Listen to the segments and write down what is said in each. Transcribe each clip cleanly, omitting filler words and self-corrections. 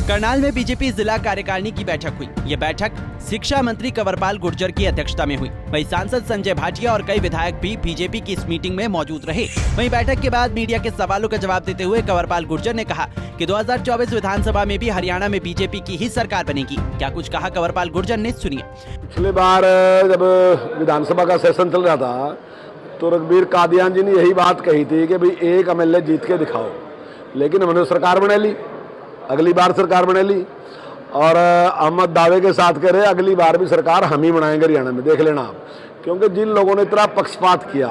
करनाल में बीजेपी जिला कार्यकारिणी की बैठक हुई। ये बैठक शिक्षा मंत्री कंवरपाल गुर्जर की अध्यक्षता में हुई। वहीं सांसद संजय भाटिया और कई विधायक भी बीजेपी की इस मीटिंग में मौजूद रहे। वहीं बैठक के बाद मीडिया के सवालों का जवाब देते हुए कंवरपाल गुर्जर ने कहा कि 2024 विधानसभा में भी हरियाणा में बीजेपी की ही सरकार बनेगी। क्या कुछ कहा कंवरपाल गुर्जर ने, सुनिए। पिछली बार जब विधानसभा का सेशन चल रहा था तो रघुवीर कादियान जी ने यही बात कही थी कि भाई एक एमएलए जीत के दिखाओ, लेकिन हमने सरकार बना ली, अगली बार सरकार बना ली और अहमद दावे के साथ कह रहे अगली बार भी सरकार हम ही बनाएंगे हरियाणा में, देख लेना आप। क्योंकि जिन लोगों ने इतना पक्षपात किया,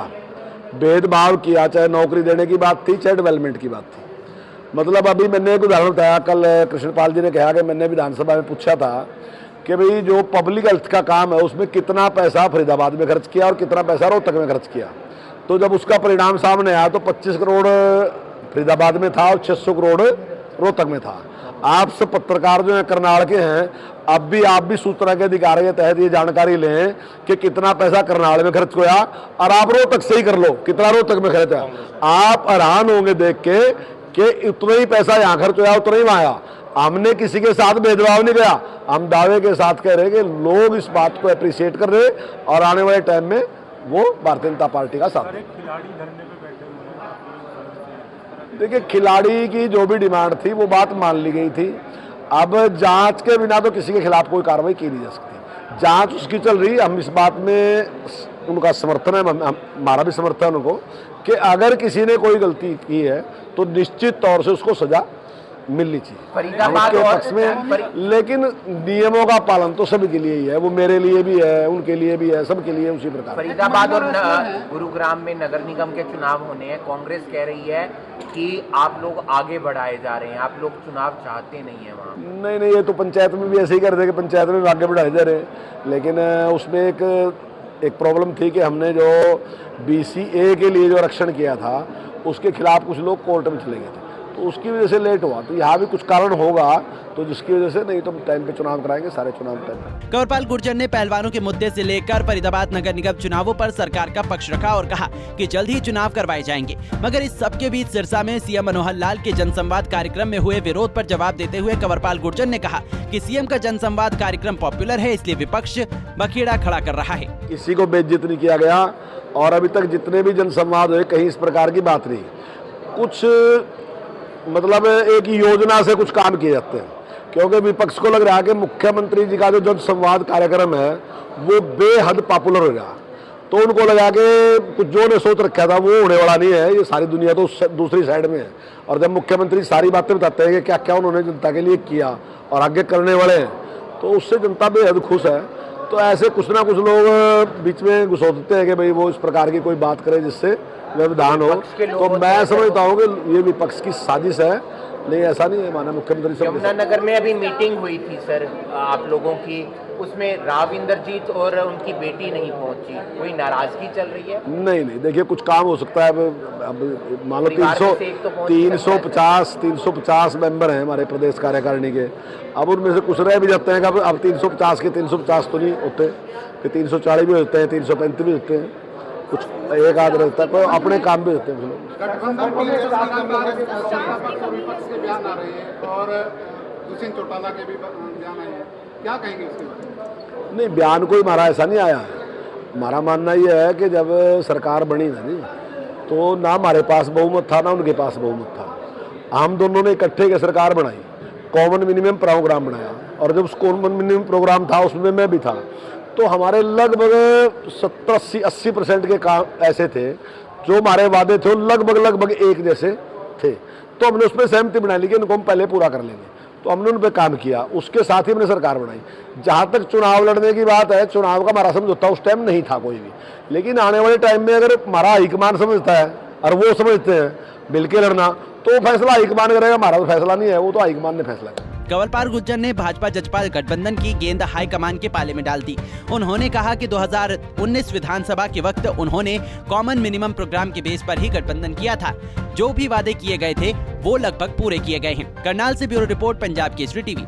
भेदभाव किया, चाहे नौकरी देने की बात थी चाहे डेवलपमेंट की बात थी। मतलब अभी मैंने एक उदाहरण बताया, कल कृष्णपाल जी ने कहा कि मैंने विधानसभा में पूछा था कि भाई जो पब्लिक हेल्थ का काम है उसमें कितना पैसा फरीदाबाद में खर्च किया और कितना पैसा रोहतक में खर्च किया। तो जब उसका परिणाम सामने आया तो 25 करोड़ फरीदाबाद में था और 600 करोड़ रोहतक में था। आप सब पत्रकार जो हैं करनाल के हैं, अब भी आप भी सूचना के अधिकार के तहत ये जानकारी लें कि कितना पैसा करनाल में खर्च हुआ और आप रोहतक से ही कर लो कितना रोहतक में खर्च हुआ। आप हैरान होंगे देख के कि उतना ही पैसा यहाँ खर्च हुआ उतना ही वहाँ आया। हमने किसी के साथ भेदभाव नहीं किया, हम दावे के साथ कह रहे कि लोग इस बात को अप्रिशिएट कर रहे और आने वाले टाइम में वो भारतीय जनता पार्टी का साथ। देखिए, खिलाड़ी की जो भी डिमांड थी वो बात मान ली गई थी। अब जांच के बिना तो किसी के खिलाफ कोई कार्रवाई की नहीं जा सकती। जांच उसकी चल रही, हम इस बात में उनका समर्थन है, हमारा भी समर्थन है उनको कि अगर किसी ने कोई गलती की है तो निश्चित तौर से उसको सजा मिलनी चाहिए उसके पक्ष में। लेकिन नियमों का पालन तो सभी के लिए ही है, वो मेरे लिए भी है, उनके लिए भी है, सबके लिए उसी प्रकार। फरीदाबाद और गुरुग्राम में नगर निगम के चुनाव होने हैं। कांग्रेस कह रही है कि आप लोग आगे बढ़ाए जा रहे हैं, आप लोग चुनाव चाहते नहीं है वहाँ। नहीं, ये तो पंचायत में भी ऐसे ही कर रहे कि पंचायत में भी आगे बढ़ाए जा रहे हैं। लेकिन उसमें एक प्रॉब्लम थी कि हमने जो BCA के लिए जो आरक्षण किया था उसके खिलाफ कुछ लोग कोर्ट में चले गए थे, तो उसकी वजह से लेट हुआ। तो यहाँ भी कुछ कारण होगा तो जिसकी वजह से, नहीं तो टाइम पे चुनाव कराएंगे, सारे चुनाव टाइम पे। कंवरपाल गुर्जर ने पहलवानों के मुद्दे से लेकर फरीदाबाद नगर निगम चुनावों पर सरकार का पक्ष रखा और कहा कि जल्द ही चुनाव करवाए जाएंगे। मगर इस सबके बीच सिरसा में सीएम मनोहर लाल के जनसंवाद कार्यक्रम में हुए विरोध पर जवाब देते हुए कंवरपाल गुर्जर ने कहा कि सीएम का जनसंवाद कार्यक्रम पॉपुलर है, इसलिए विपक्ष बखेड़ा खड़ा कर रहा है। किसी को बेइज्जत नहीं किया गया और अभी तक जितने भी जनसंवाद हुए कहीं इस प्रकार की बात नहीं। कुछ मतलब एक योजना से कुछ काम किए जाते हैं, क्योंकि विपक्ष को लग रहा है कि मुख्यमंत्री जी का जो जनसंवाद कार्यक्रम है वो बेहद पॉपुलर हो गया। तो उनको लगा कि कुछ जो ने सोच रखा था वो होने वाला नहीं है, ये सारी दुनिया तो दूसरी साइड में है। और जब मुख्यमंत्री सारी बातें बताते हैं कि क्या क्या उन्होंने जनता के लिए किया और आगे करने वाले हैं, तो उससे जनता बेहद खुश है। तो ऐसे कुछ ना कुछ लोग बीच में घुसोते हैं कि भाई वो इस प्रकार की कोई बात करे जिससे व्यवधान हो। तो मैं समझता हूँ कि ये विपक्ष की साजिश है, नहीं ऐसा नहीं है। माननीय मुख्यमंत्री यमुनानगर में अभी मीटिंग हुई थी सर आप लोगों की, उसमें राव इंद्रजीत और उनकी बेटी नहीं पहुंची, कोई नाराजगी चल रही है? नहीं, देखिए कुछ काम हो सकता है। अब मान लो 350 मेंबर हैं हमारे प्रदेश कार्यकारिणी के। अब उनमें से कुछ रह भी जाते हैं कि अब 350 के 350 तो नहीं होते, कि 340 भी होते हैं, 335 भी होते हैं, कुछ एक आध रहता है, कोई अपने काम भी होते हैं। क्या कहेंगे इसके बारे में? नहीं, बयान कोई हमारा ऐसा नहीं आया है। हमारा मानना यह है कि जब सरकार बनी ना नहीं तो ना हमारे पास बहुमत था ना उनके पास बहुमत था। हम दोनों ने इकट्ठे के सरकार बनाई, कॉमन मिनिमम प्रोग्राम बनाया, और जब उस कॉमन मिनिमम प्रोग्राम था उसमें मैं भी था। तो हमारे लगभग 70-80% के काम ऐसे थे जो हमारे वादे थे वो लगभग एक जैसे थे। तो हमने उसमें सहमति बना ली कि इनको हम पहले पूरा कर लेंगे, तो हमने उन पर काम किया, उसके साथ ही हमने सरकार बनाई। जहाँ तक चुनाव लड़ने की बात है, चुनाव का हमारा समझौता उस टाइम नहीं था कोई भी, लेकिन आने वाले टाइम में अगर हमारा हाईकमान समझता है और वो समझते हैं मिलके लड़ना, तो फैसला हाईकमान करेगा, हमारा तो फैसला नहीं है, वो तो हाईकमान ने फैसला किया। कंवरपाल गुर्जर ने भाजपा जजपा गठबंधन की गेंद हाईकमान के पाले में डाल दी। उन्होंने कहा कि 2019 विधानसभा के वक्त उन्होंने कॉमन मिनिमम प्रोग्राम के बेस पर ही गठबंधन किया था। जो भी वादे किए गए थे वो लगभग पूरे किए गए हैं। करनाल से bureau report, Punjab Kesari TV.